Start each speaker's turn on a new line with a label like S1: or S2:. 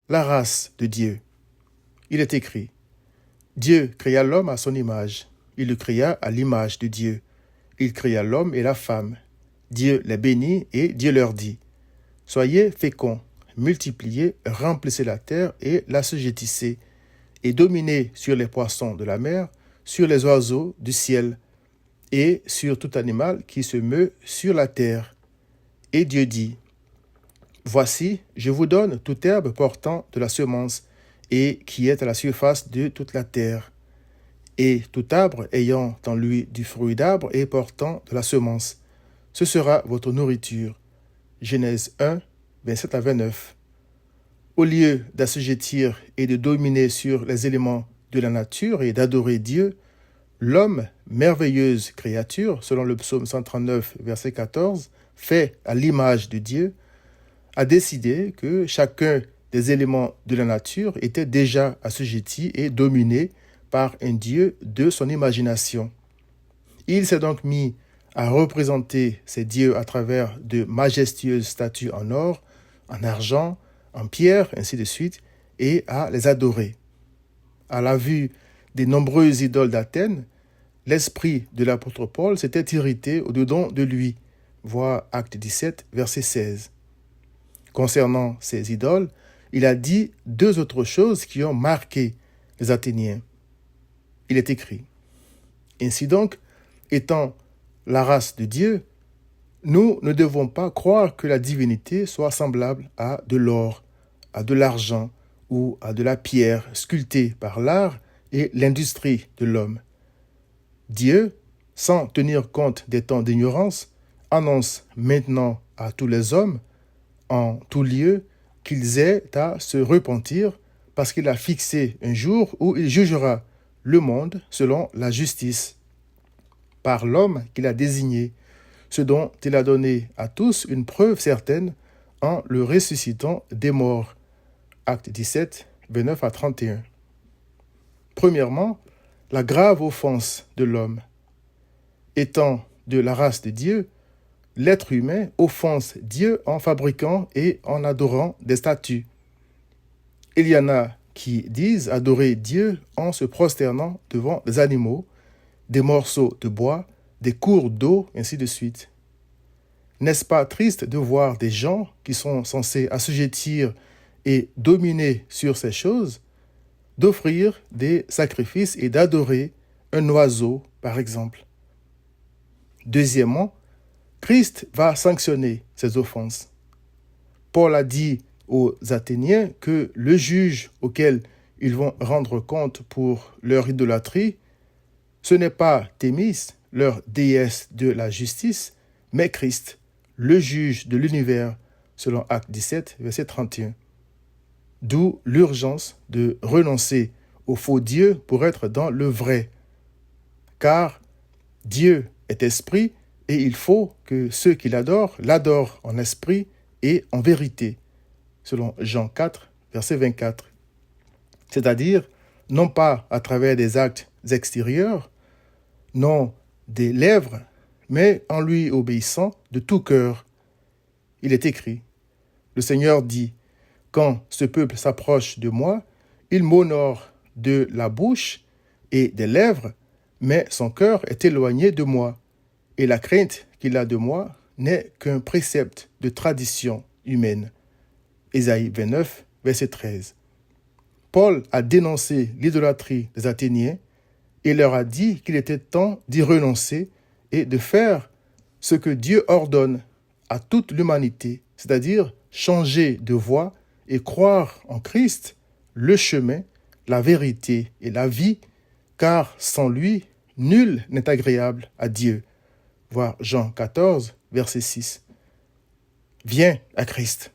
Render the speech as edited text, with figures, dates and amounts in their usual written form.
S1: la race de Dieu. Il est écrit, Dieu créa l'homme à son image. Il le créa à l'image de Dieu. Il créa l'homme et la femme. Dieu les bénit et Dieu leur dit, soyez féconds, multipliez, remplissez la terre et l'assujettissez, et dominez sur les poissons de la mer, sur les oiseaux du ciel, et sur tout animal qui se meut sur la terre. Et Dieu dit, voici, je vous donne toute herbe portant de la semence, et qui est à la surface de toute la terre, et tout arbre ayant en lui du fruit d'arbre et portant de la semence. Ce sera votre nourriture. Genèse 1, 27 à 29. Au lieu d'assujettir et de dominer sur les éléments de la nature et d'adorer Dieu, l'homme, merveilleuse créature, selon le psaume 139, verset 14, fait à l'image de Dieu, a décidé que chacun des éléments de la nature était déjà assujetti et dominé par un Dieu de son imagination. Il s'est donc mis à représenter ces dieux à travers de majestueuses statues en or, en argent, en pierre, ainsi de suite, et à les adorer. À la vue des nombreuses idoles d'Athènes, l'esprit de l'apôtre Paul s'était irrité au-dedans de lui. Voir Acte 17, verset 16. Concernant ces idoles, il a dit deux autres choses qui ont marqué les Athéniens. Il est écrit, ainsi donc, étant la race de Dieu, nous ne devons pas croire que la divinité soit semblable à de l'or, à de l'argent ou à de la pierre sculptée par l'art et l'industrie de l'homme. Dieu, sans tenir compte des temps d'ignorance, annonce maintenant à tous les hommes, en tout lieu, qu'ils aient à se repentir parce qu'il a fixé un jour où il jugera le monde selon la justice, par l'homme qu'il a désigné, ce dont il a donné à tous une preuve certaine en le ressuscitant des morts. Acte 17, 29 à 31. Premièrement, la grave offense de l'homme. Étant de la race de Dieu, l'être humain offense Dieu en fabriquant et en adorant des statues. Il y en a qui disent adorer Dieu en se prosternant devant des animaux, des morceaux de bois, des cours d'eau, ainsi de suite. N'est-ce pas triste de voir des gens qui sont censés assujettir et dominer sur ces choses, d'offrir des sacrifices et d'adorer un oiseau, par exemple? Deuxièmement, Christ va sanctionner ces offenses. Paul a dit aux Athéniens que le juge auquel ils vont rendre compte pour leur idolâtrie, ce n'est pas Thémis, leur déesse de la justice, mais Christ, le juge de l'univers, selon Acte 17, verset 31. D'où l'urgence de renoncer au faux Dieu pour être dans le vrai. Car Dieu est esprit et il faut que ceux qui l'adorent en esprit et en vérité, selon Jean 4, verset 24. C'est-à-dire, non pas à travers des actes extérieurs, non des lèvres, mais en lui obéissant de tout cœur. Il est écrit, le Seigneur dit, quand ce peuple s'approche de moi, il m'honore de la bouche et des lèvres, mais son cœur est éloigné de moi, et la crainte qu'il a de moi n'est qu'un précepte de tradition humaine. Ésaïe 29, verset 13. Paul a dénoncé l'idolâtrie des Athéniens et leur a dit qu'il était temps d'y renoncer et de faire ce que Dieu ordonne à toute l'humanité, c'est-à-dire changer de voie et croire en Christ, le chemin, la vérité et la vie, car sans lui, nul n'est agréable à Dieu. Voir Jean 14, verset 6. Viens à Christ.